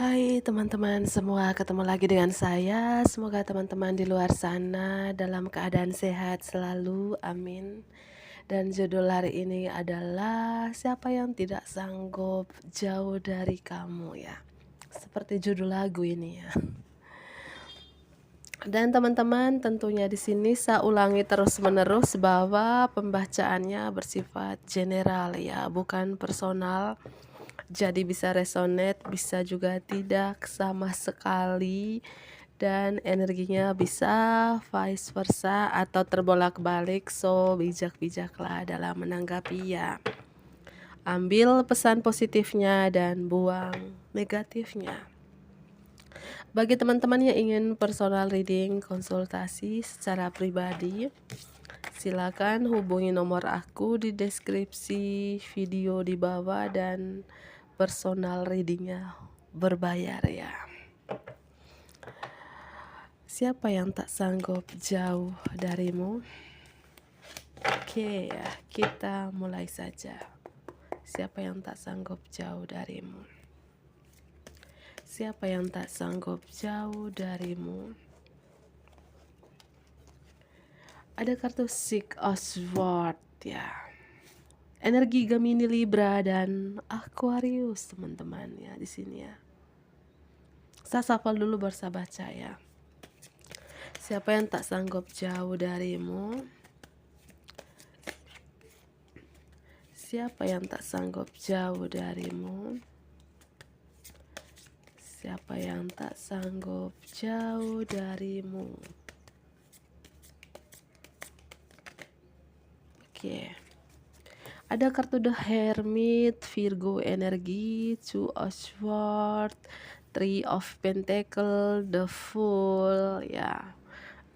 Hai teman-teman semua, ketemu lagi dengan saya. Semoga teman-teman di luar sana dalam keadaan sehat selalu, amin. Dan judul hari ini adalah siapa yang tidak sanggup jauh dari kamu ya. Seperti judul lagu ini ya. Dan teman-teman tentunya di sini saya ulangi terus-menerus bahwa pembacaannya bersifat general ya, bukan personal. Jadi bisa resonate, bisa juga tidak sama sekali, dan energinya bisa vice versa atau terbolak-balik. So bijak-bijaklah dalam menanggapi ya. Ambil pesan positifnya dan buang negatifnya. Bagi teman-teman yang ingin personal reading konsultasi secara pribadi, silakan hubungi nomor aku di deskripsi video di bawah, dan personal readingnya berbayar ya. Siapa yang tak sanggup jauh darimu? Oke ya, kita mulai saja. Siapa yang tak sanggup jauh darimu? Siapa yang tak sanggup jauh darimu? Ada kartu Six of Swords ya. Energi Gemini, Libra dan Aquarius teman-teman ya di sini ya. Saya shuffle dulu baru saya baca ya. Siapa yang tak sanggup jauh darimu? Siapa yang tak sanggup jauh darimu? Siapa yang tak sanggup jauh darimu? Oke. Ada kartu The Hermit, Virgo energi, Two of Swords, Three of Pentacle, The Fool ya.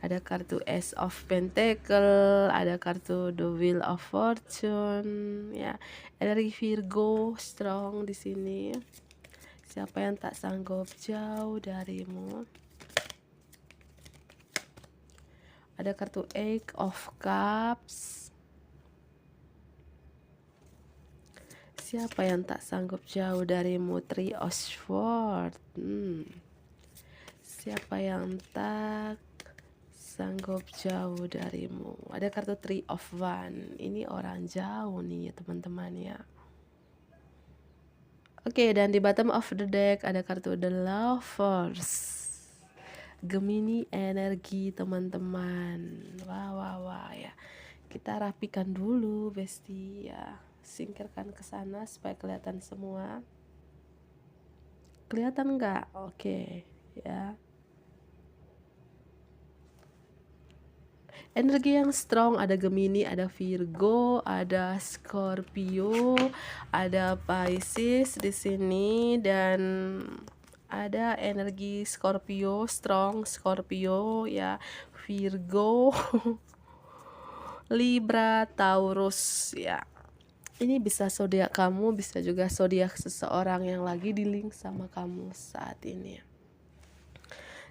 Ada kartu Ace of Pentacle, ada kartu The Wheel of Fortune ya. Energi Virgo strong di sini. Siapa yang tak sanggup jauh darimu? Ada kartu Eight of Cups. Siapa yang tak sanggup jauh darimu? Three of Swords. Siapa yang tak sanggup jauh darimu? Ada kartu Three of Wands. Ini orang jauh nih ya teman-teman ya. Oke, dan di bottom of the deck ada kartu The Lovers. Gemini energi teman-teman. Wah ya. Kita rapikan dulu besti ya. Singkirkan ke sana supaya kelihatan semua. Kelihatan nggak? Oke ya. Energi yang strong ada Gemini, ada Virgo, ada Scorpio, ada Pisces di sini, dan ada energi Scorpio, strong Scorpio ya, Virgo, Libra, Taurus ya. Ini bisa zodiak kamu, bisa juga zodiak seseorang yang lagi di link sama kamu saat ini.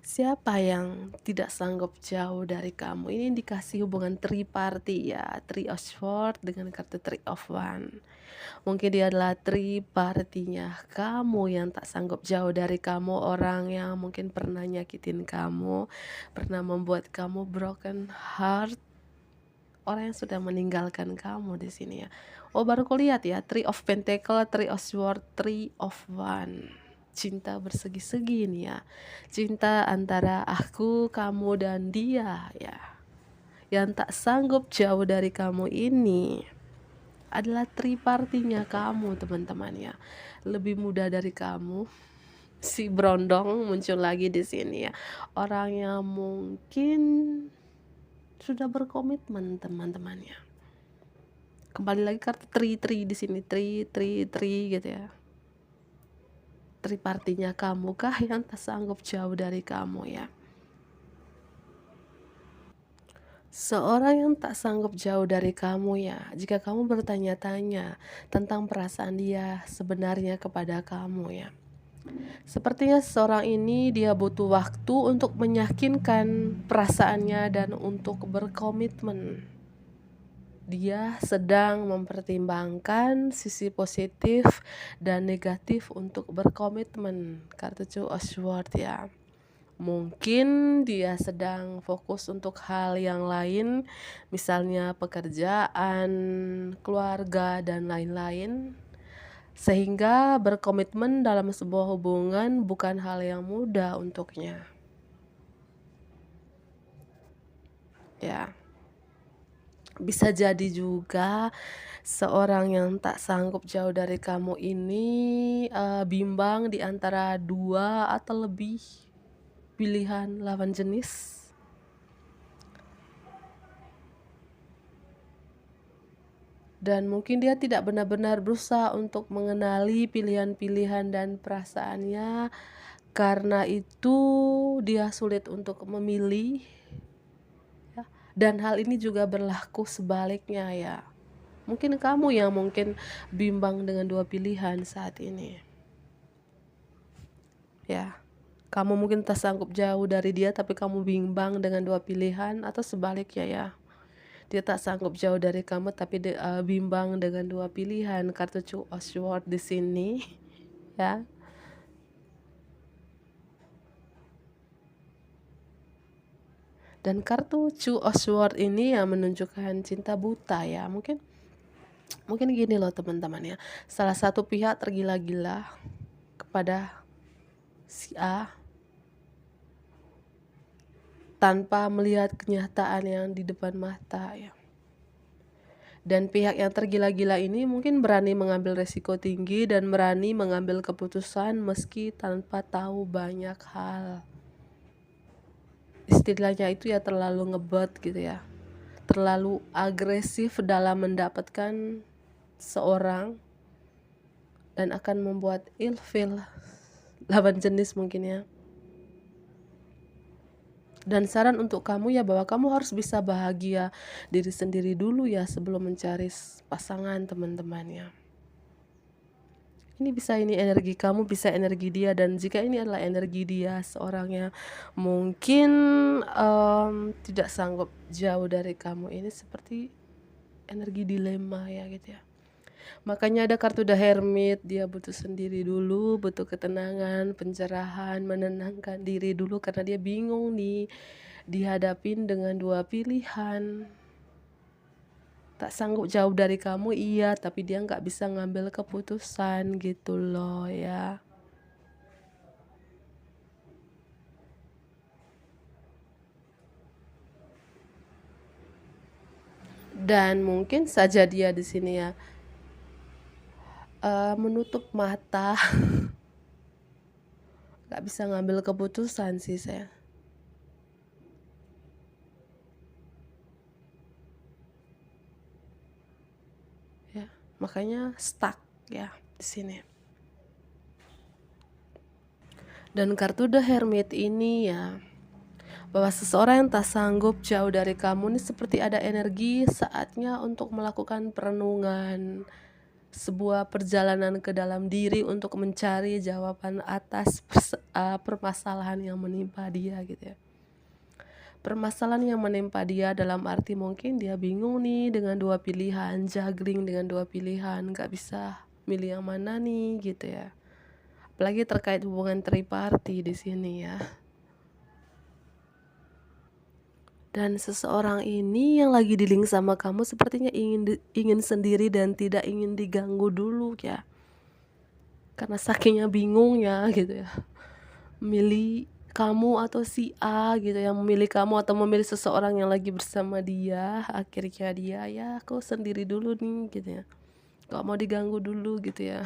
Siapa yang tidak sanggup jauh dari kamu? Ini indikasi hubungan triparty ya. Three of Swords dengan kartu Three of Wands. Mungkin dia adalah tripartinya kamu yang tak sanggup jauh dari kamu. Orang yang mungkin pernah nyakitin kamu, pernah membuat kamu broken heart. Orang yang sudah meninggalkan kamu di sini ya. Oh, baru kau lihat ya, Three of Pentacle, Three of Swords, Three of Wands. Cinta bersegi-segi nih ya. Cinta antara aku, kamu, dan dia ya. Yang tak sanggup jauh dari kamu ini adalah tripartinya kamu teman-teman ya. Lebih muda dari kamu. Si Brondong muncul lagi di sini ya. Orang yang mungkin sudah berkomitmen teman-teman ya. Kembali lagi kartu tri di sini, tri gitu ya. Tripartinya kamu kah yang tak sanggup jauh dari kamu ya? Seorang yang tak sanggup jauh dari kamu ya. Jika kamu bertanya-tanya tentang perasaan dia sebenarnya kepada kamu ya. Sepertinya seorang ini dia butuh waktu untuk meyakinkan perasaannya dan untuk berkomitmen. Dia sedang mempertimbangkan sisi positif dan negatif untuk berkomitmen. Kartu Two of Swords ya. Mungkin dia sedang fokus untuk hal yang lain, misalnya pekerjaan, keluarga, dan lain-lain. Sehingga berkomitmen dalam sebuah hubungan bukan hal yang mudah untuknya. Ya. Bisa jadi juga seorang yang tak sanggup jauh dari kamu ini bimbang di antara 2 atau lebih pilihan lawan jenis. Dan mungkin dia tidak benar-benar berusaha untuk mengenali pilihan-pilihan dan perasaannya, karena itu dia sulit untuk memilih. Dan hal ini juga berlaku sebaliknya ya. Mungkin kamu yang mungkin bimbang dengan 2 pilihan saat ini. Ya. Kamu mungkin tak sanggup jauh dari dia tapi kamu bimbang dengan 2 pilihan, atau sebaliknya ya. Dia tak sanggup jauh dari kamu tapi bimbang dengan 2 pilihan. Kartu Two of Swords di sini ya. Dan kartu Two of Swords ini yang menunjukkan cinta buta ya. Mungkin gini loh teman-teman ya. Salah satu pihak tergila-gila kepada si A tanpa melihat kenyataan yang di depan mata ya. Dan pihak yang tergila-gila ini mungkin berani mengambil resiko tinggi dan berani mengambil keputusan meski tanpa tahu banyak hal. Istilahnya itu ya terlalu ngebet gitu ya. Terlalu agresif dalam mendapatkan seorang dan akan membuat ilfil lawan jenis mungkin ya. Dan saran untuk kamu ya bahwa kamu harus bisa bahagia diri sendiri dulu ya sebelum mencari pasangan teman-teman ya. Ini energi kamu, bisa energi dia, dan jika ini adalah energi dia seorangnya mungkin tidak sanggup jauh dari kamu, ini seperti energi dilema ya gitu ya. Makanya ada kartu The Hermit, dia butuh sendiri dulu, butuh ketenangan, pencerahan, menenangkan diri dulu karena dia bingung nih dihadapin dengan 2 pilihan. Tak sanggup jauh dari kamu iya, tapi dia nggak bisa ngambil keputusan gitu loh ya. Dan mungkin saja dia di sini ya menutup mata, nggak bisa ngambil keputusan sih saya. Ya, makanya stuck ya di sini. Dan kartu The Hermit ini ya, bahwa seseorang yang tak sanggup jauh dari kamu ini seperti ada energi saatnya untuk melakukan perenungan, sebuah perjalanan ke dalam diri untuk mencari jawaban atas permasalahan yang menimpa dia gitu ya. Permasalahan yang menimpa dia dalam arti mungkin dia bingung nih dengan 2 pilihan, juggling dengan 2 pilihan, gak bisa milih yang mana nih gitu ya. Apalagi terkait hubungan triparty di sini ya. Dan seseorang ini yang lagi di link sama kamu sepertinya ingin sendiri dan tidak ingin diganggu dulu ya. Karena sakingnya bingungnya gitu ya. Milih kamu atau si A gitu, yang memilih kamu atau memilih seseorang yang lagi bersama dia, akhirnya dia ya aku sendiri dulu nih gitu ya. Gak mau diganggu dulu gitu ya.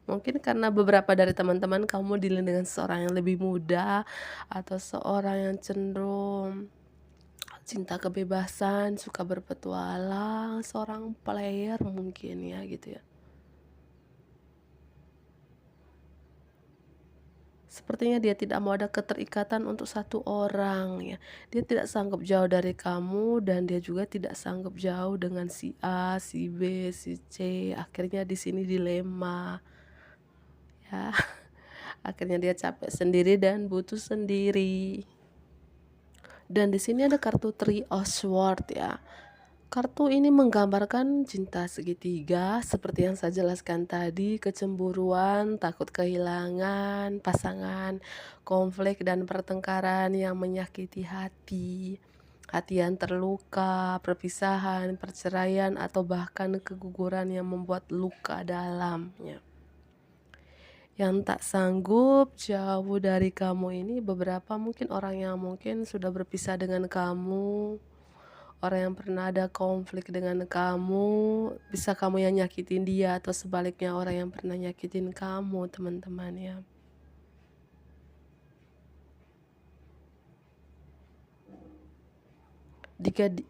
Mungkin karena beberapa dari teman-teman kamu dealing dengan seorang yang lebih muda atau seorang yang cenderung cinta kebebasan, suka berpetualang, seorang player mungkin ya gitu ya. Sepertinya dia tidak mau ada keterikatan untuk satu orang ya. Dia tidak sanggup jauh dari kamu dan dia juga tidak sanggup jauh dengan si A, si B, si C. Akhirnya di sini dilema. Ya. Akhirnya dia capek sendiri dan butuh sendiri. Dan di sini ada kartu Three of Swords ya. Kartu ini menggambarkan cinta segitiga seperti yang saya jelaskan tadi, kecemburuan, takut kehilangan pasangan, konflik dan pertengkaran yang menyakiti hati, hati yang terluka, perpisahan, perceraian, atau bahkan keguguran yang membuat luka dalamnya. Yang tak sanggup jauh dari kamu ini beberapa mungkin orang yang mungkin sudah berpisah dengan kamu, orang yang pernah ada konflik dengan kamu, bisa kamu yang nyakitin dia atau sebaliknya orang yang pernah nyakitin kamu, teman-teman ya.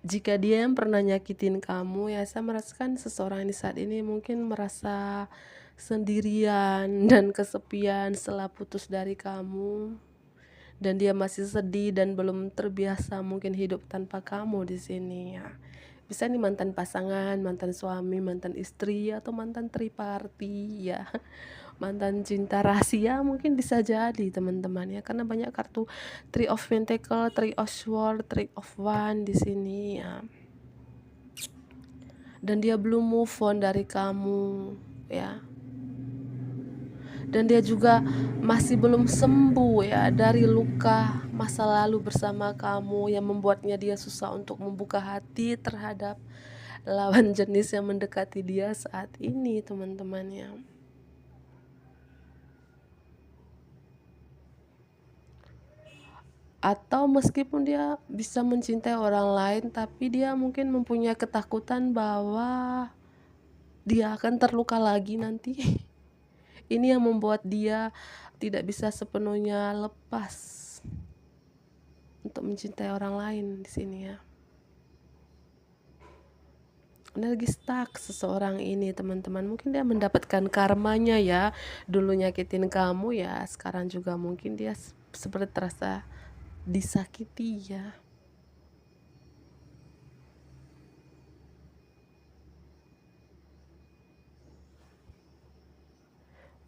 Jika dia yang pernah nyakitin kamu, ya saya merasakan seseorang di saat ini mungkin merasa sendirian dan kesepian setelah putus dari kamu, dan dia masih sedih dan belum terbiasa mungkin hidup tanpa kamu di sini ya. Bisa nih mantan pasangan, mantan suami, mantan istri, atau mantan triparty ya. Mantan cinta rahasia mungkin bisa jadi teman-teman ya, karena banyak kartu Three of Pentacle, Three of Swords, Three of Wands di sini ya. Dan dia belum move on dari kamu ya. Dan dia juga masih belum sembuh ya dari luka masa lalu bersama kamu yang membuatnya dia susah untuk membuka hati terhadap lawan jenis yang mendekati dia saat ini, teman-teman ya. Atau meskipun dia bisa mencintai orang lain, tapi dia mungkin mempunyai ketakutan bahwa dia akan terluka lagi nanti. Ini yang membuat dia tidak bisa sepenuhnya lepas untuk mencintai orang lain di sini ya. Lagi stuck seseorang ini, teman-teman. Mungkin dia mendapatkan karmanya ya. Dulu nyakitin kamu ya, sekarang juga mungkin dia seperti terasa disakiti ya.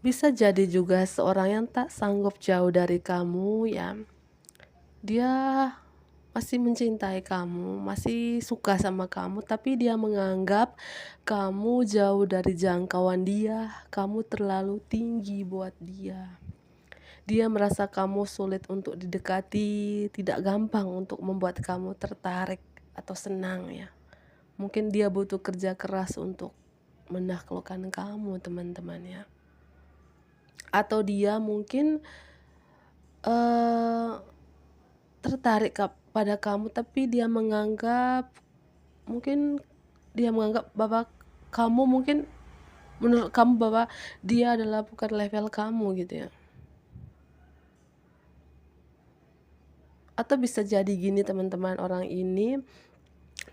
Bisa jadi juga seorang yang tak sanggup jauh dari kamu ya. Dia masih mencintai kamu, masih suka sama kamu, tapi dia menganggap kamu jauh dari jangkauan dia, kamu terlalu tinggi buat dia. Dia merasa kamu sulit untuk didekati, tidak gampang untuk membuat kamu tertarik atau senang ya. Mungkin dia butuh kerja keras untuk menaklukkan kamu, teman-teman ya. Atau dia mungkin tertarik pada kamu, tapi dia menganggap bahwa kamu mungkin menurut kamu bahwa dia adalah bukan level kamu gitu ya. Atau bisa jadi gini teman-teman, orang ini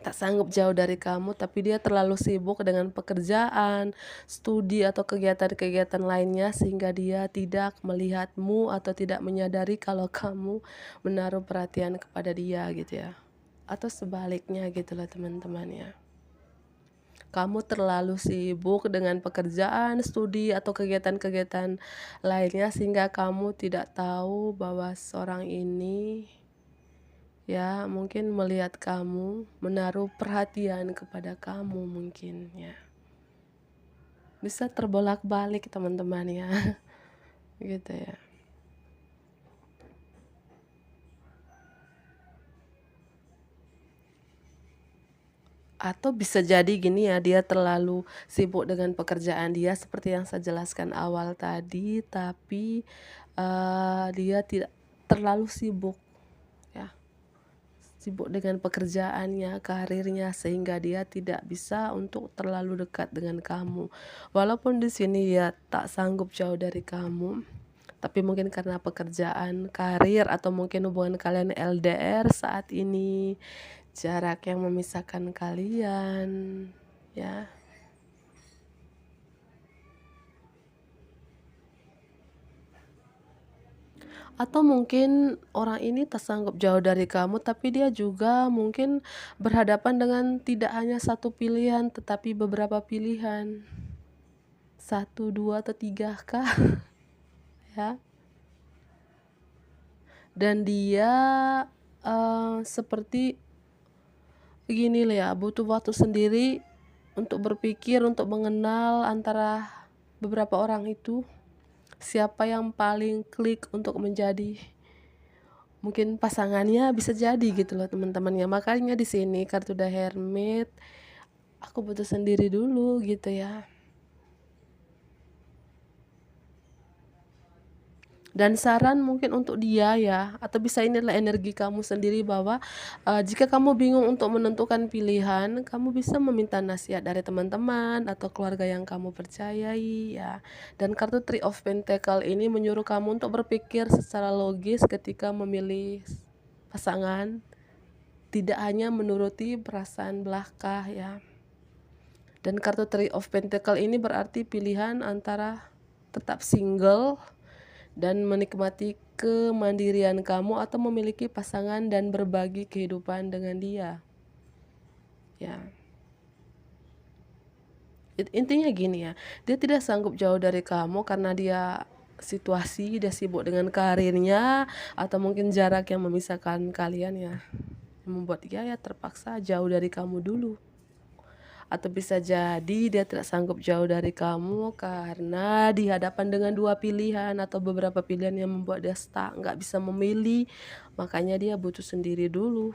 tak sanggup jauh dari kamu, tapi dia terlalu sibuk dengan pekerjaan, studi, atau kegiatan-kegiatan lainnya sehingga dia tidak melihatmu atau tidak menyadari kalau kamu menaruh perhatian kepada dia gitu ya. Atau sebaliknya gitulah teman-teman ya. Kamu terlalu sibuk dengan pekerjaan, studi, atau kegiatan-kegiatan lainnya sehingga kamu tidak tahu bahwa seorang ini ya mungkin melihat kamu, menaruh perhatian kepada kamu mungkin ya. Bisa terbolak-balik teman-teman ya. Gitu ya. Atau bisa jadi gini ya, dia terlalu sibuk dengan pekerjaan dia seperti yang saya jelaskan awal tadi, tapi dia tidak terlalu sibuk ya. Sibuk dengan pekerjaannya, karirnya, sehingga dia tidak bisa untuk terlalu dekat dengan kamu. Walaupun di sini dia tak sanggup jauh dari kamu, tapi mungkin karena pekerjaan, karir, atau mungkin hubungan kalian LDR saat ini, jarak yang memisahkan kalian, ya. Atau mungkin orang ini tak sanggup jauh dari kamu, tapi dia juga mungkin berhadapan dengan tidak hanya satu pilihan, tetapi beberapa pilihan. 1, 2, atau 3 kah? Ya. Dan dia seperti gini lah ya, butuh waktu sendiri untuk berpikir, untuk mengenal antara beberapa orang itu, siapa yang paling klik untuk menjadi mungkin pasangannya, bisa jadi gitu loh teman-teman ya. Makanya di sini kartu The Hermit, aku butuh sendiri dulu gitu ya. Dan saran mungkin untuk dia ya, atau bisa inilah energi kamu sendiri bahwa, jika kamu bingung untuk menentukan pilihan, kamu bisa meminta nasihat dari teman-teman atau keluarga yang kamu percayai ya. Dan kartu Three of Pentacle ini menyuruh kamu untuk berpikir secara logis ketika memilih pasangan, tidak hanya menuruti perasaan belaka ya. Dan kartu Three of Pentacle ini berarti pilihan antara tetap single dan menikmati kemandirian kamu atau memiliki pasangan dan berbagi kehidupan dengan dia. Ya. Intinya gini ya, dia tidak sanggup jauh dari kamu karena dia situasi, dia sibuk dengan karirnya atau mungkin jarak yang memisahkan kalian ya. Yang membuat dia ya terpaksa jauh dari kamu dulu. Atau bisa jadi dia tidak sanggup jauh dari kamu karena dihadapan dengan dua pilihan atau beberapa pilihan yang membuat dia stuck, nggak bisa memilih. Makanya dia butuh sendiri dulu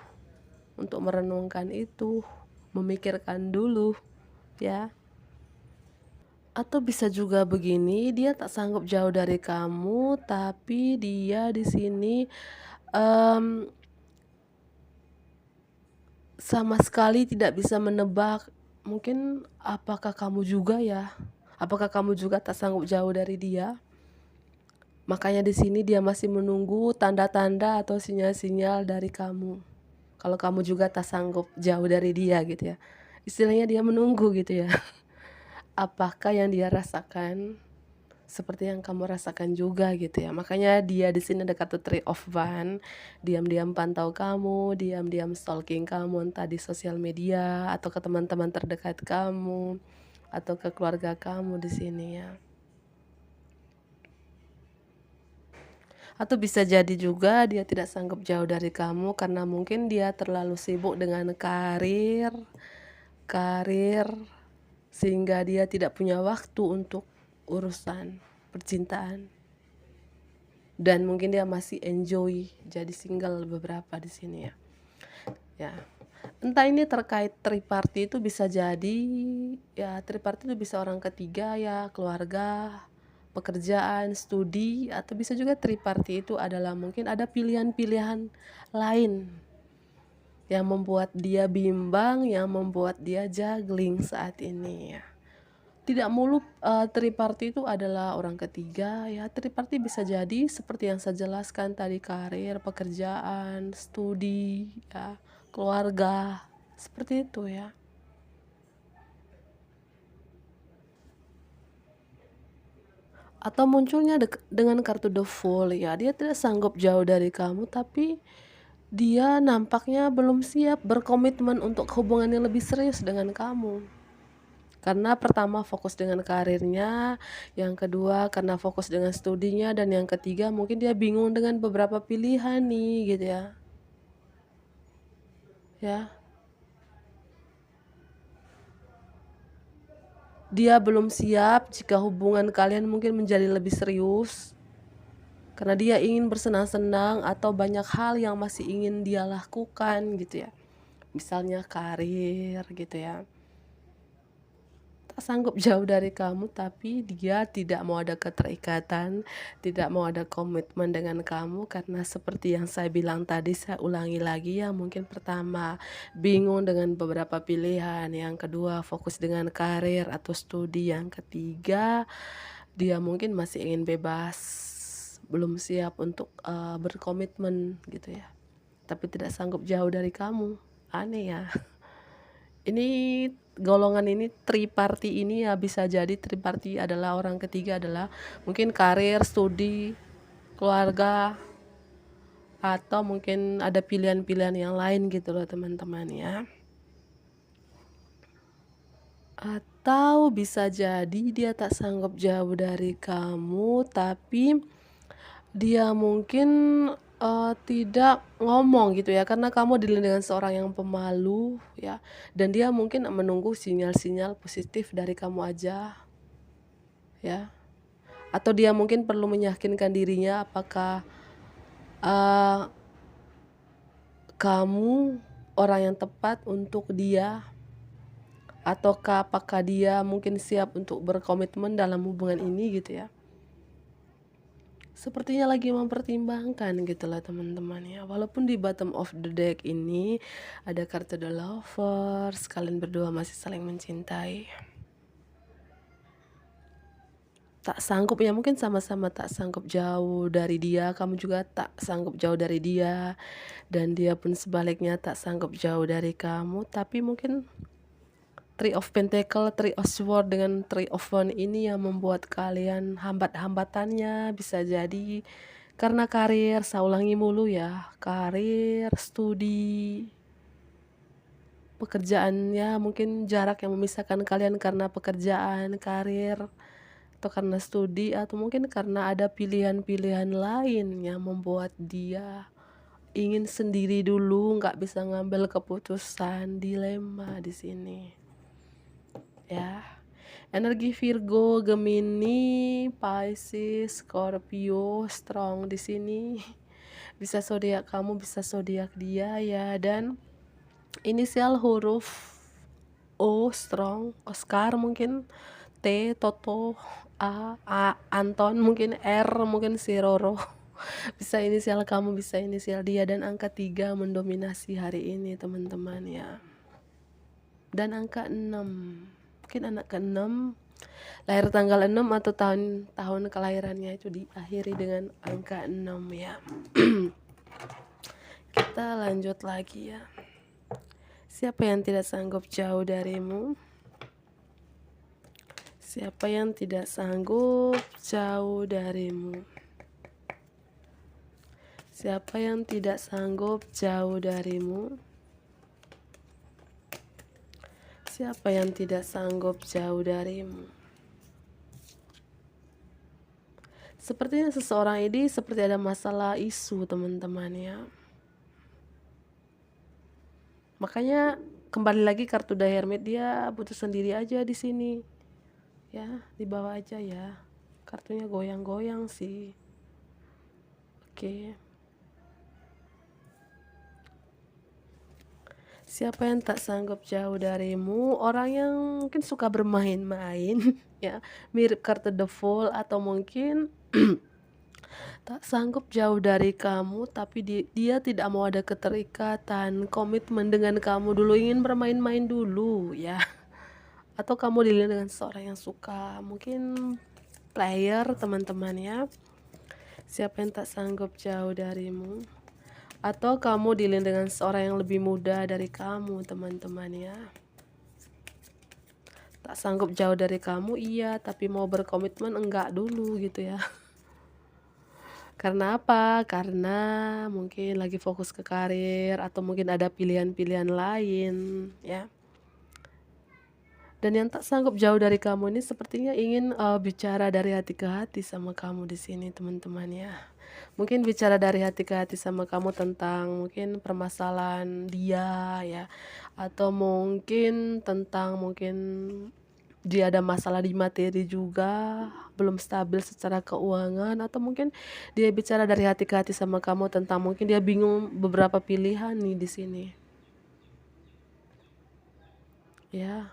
untuk merenungkan itu, memikirkan dulu, ya. Atau bisa juga begini, dia tak sanggup jauh dari kamu, tapi dia di sini em, sama sekali tidak bisa menebak. Mungkin apakah kamu juga ya? Apakah kamu juga tak sanggup jauh dari dia? Makanya di sini dia masih menunggu tanda-tanda atau sinyal-sinyal dari kamu. Kalau kamu juga tak sanggup jauh dari dia gitu ya. Istilahnya dia menunggu gitu ya. Apakah yang dia rasakan seperti yang kamu rasakan juga gitu ya. Makanya dia di sini ada kartu Three of Wands, diam-diam pantau kamu, diam-diam stalking kamu entah di sosial media atau ke teman-teman terdekat kamu atau ke keluarga kamu di sini ya. Atau bisa jadi juga dia tidak sanggup jauh dari kamu karena mungkin dia terlalu sibuk dengan karir, karir sehingga dia tidak punya waktu untuk urusan percintaan. Dan mungkin dia masih enjoy jadi single beberapa di sini ya. Ya. Entah ini terkait triparty itu bisa jadi ya, triparty itu bisa orang ketiga ya, keluarga, pekerjaan, studi, atau bisa juga triparty itu adalah mungkin ada pilihan-pilihan lain yang membuat dia bimbang, yang membuat dia juggling saat ini ya. Tidak mulu triparty itu adalah orang ketiga ya, triparty bisa jadi seperti yang saya jelaskan tadi, karir, pekerjaan, studi, ya, keluarga, seperti itu ya. Atau munculnya dengan kartu The Fool ya, dia tidak sanggup jauh dari kamu tapi dia nampaknya belum siap berkomitmen untuk hubungan yang lebih serius dengan kamu. Karena pertama fokus dengan karirnya, yang kedua karena fokus dengan studinya, dan yang ketiga mungkin dia bingung dengan beberapa pilihan nih gitu ya. Ya. Dia belum siap jika hubungan kalian mungkin menjadi lebih serius karena dia ingin bersenang-senang atau banyak hal yang masih ingin dia lakukan gitu ya. Misalnya karir gitu ya. Sanggup jauh dari kamu tapi dia tidak mau ada keterikatan, tidak mau ada komitmen dengan kamu karena seperti yang saya bilang tadi, saya ulangi lagi ya, mungkin pertama bingung dengan beberapa pilihan, yang kedua fokus dengan karir atau studi, yang ketiga dia mungkin masih ingin bebas, belum siap untuk berkomitmen gitu ya, tapi tidak sanggup jauh dari kamu. Aneh ya. Ini golongan ini triparty ini ya, bisa jadi triparty adalah orang ketiga adalah mungkin karir, studi, keluarga, atau mungkin ada pilihan-pilihan yang lain gitu loh teman-teman ya. Atau bisa jadi dia tak sanggup jauh dari kamu tapi dia mungkin tidak ngomong gitu ya, karena kamu dilihat dengan seorang yang pemalu ya, dan dia mungkin menunggu sinyal-sinyal positif dari kamu aja ya, atau dia mungkin perlu meyakinkan dirinya apakah, eee, kamu orang yang tepat untuk dia, ataukah apakah dia mungkin siap untuk berkomitmen dalam hubungan ini gitu ya. Sepertinya lagi mempertimbangkan gitu lah teman-teman ya. Walaupun di bottom of the deck ini ada kartu The Lovers, kalian berdua masih saling mencintai. Tak sanggup ya, mungkin sama-sama tak sanggup jauh dari dia, kamu juga tak sanggup jauh dari dia, dan dia pun sebaliknya tak sanggup jauh dari kamu. Tapi mungkin Three of Pentacle, Three of Sword dengan Three of Wands ini yang membuat kalian hambatannya bisa jadi karena karir, saya ulangi mulu ya, karir, studi, pekerjaannya mungkin jarak yang memisahkan kalian karena pekerjaan, karir, atau karena studi, atau mungkin karena ada pilihan-pilihan lain yang membuat dia ingin sendiri dulu, nggak bisa ngambil keputusan, dilema di sini. Ya, energi Virgo, Gemini, Pisces, Scorpio strong di sini. Bisa zodiak kamu, bisa zodiak dia ya, dan inisial huruf O strong, Oscar mungkin, T Toto, A Anton, mungkin R mungkin si Roro. Bisa inisial kamu, bisa inisial dia, dan angka 3 mendominasi hari ini teman-teman ya. Dan angka 6, mungkin anak ke-6 lahir tanggal 6 atau tahun kelahirannya itu diakhiri dengan angka 6 ya. Kita lanjut lagi ya. Siapa yang tidak sanggup jauh darimu? Siapa yang tidak sanggup jauh darimu? Siapa yang tidak sanggup jauh darimu? Siapa yang tidak sanggup jauh darimu? Sepertinya seseorang ini seperti ada masalah isu teman-teman ya. Makanya kembali lagi kartu The Hermit, dia butuh sendiri aja di sini. Ya, di bawah aja ya. Kartunya goyang-goyang sih. Oke. Siapa yang tak sanggup jauh darimu? Orang yang mungkin suka bermain-main ya. Mirip kartu The Fool, atau mungkin tak sanggup jauh dari kamu, tapi dia tidak mau ada keterikatan, komitmen dengan kamu dulu, ingin bermain-main dulu ya. Atau kamu dilihat dengan seorang yang suka mungkin player teman-teman ya. Siapa yang tak sanggup jauh darimu? Atau kamu dilihat dengan seorang yang lebih muda dari kamu teman-teman ya. Tak sanggup jauh dari kamu iya, tapi mau berkomitmen enggak dulu gitu ya. Karena apa? Karena mungkin lagi fokus ke karir, atau mungkin ada pilihan-pilihan lain ya. Dan yang tak sanggup jauh dari kamu ini sepertinya ingin bicara dari hati ke hati sama kamu di sini teman-teman ya. Mungkin bicara dari hati ke hati sama kamu tentang mungkin permasalahan dia ya, atau mungkin tentang mungkin dia ada masalah di materi juga, belum stabil secara keuangan, atau mungkin dia bicara dari hati ke hati sama kamu tentang mungkin dia bingung beberapa pilihan nih di sini. Ya,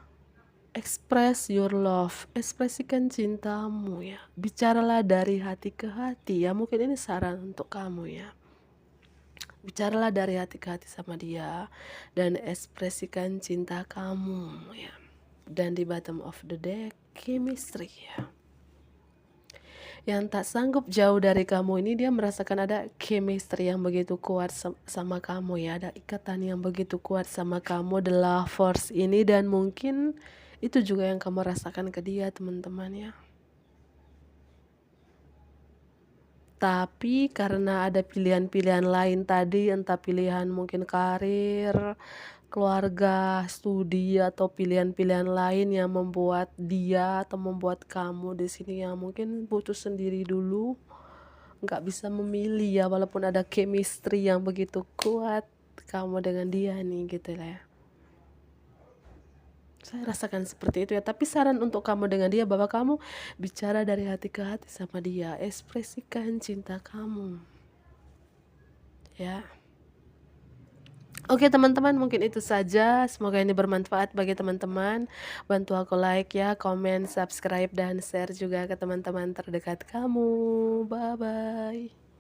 express your love, ekspresikan cintamu ya. Bicaralah dari hati ke hati ya. Mungkin ini saran untuk kamu ya. Bicaralah dari hati ke hati sama dia dan ekspresikan cinta kamu ya. Dan di bottom of the deck, chemistry ya. Yang tak sanggup jauh dari kamu ini, dia merasakan ada chemistry yang begitu kuat sama kamu ya. Ada ikatan yang begitu kuat sama kamu, the lovers ini, dan mungkin itu juga yang kamu rasakan ke dia teman-teman ya. Tapi karena ada pilihan-pilihan lain tadi, entah pilihan mungkin karir, keluarga, studi, atau pilihan-pilihan lain yang membuat dia atau membuat kamu di sini yang mungkin butuh sendiri dulu, nggak bisa memilih ya, walaupun ada chemistry yang begitu kuat kamu dengan dia nih gitu lah ya. Saya rasakan seperti itu ya, tapi saran untuk kamu dengan dia bahwa kamu bicara dari hati ke hati sama dia, ekspresikan cinta kamu, ya. Oke teman-teman, mungkin itu saja, semoga ini bermanfaat bagi teman-teman. Bantu aku like ya, komen, subscribe, dan share juga ke teman-teman terdekat kamu. Bye-bye.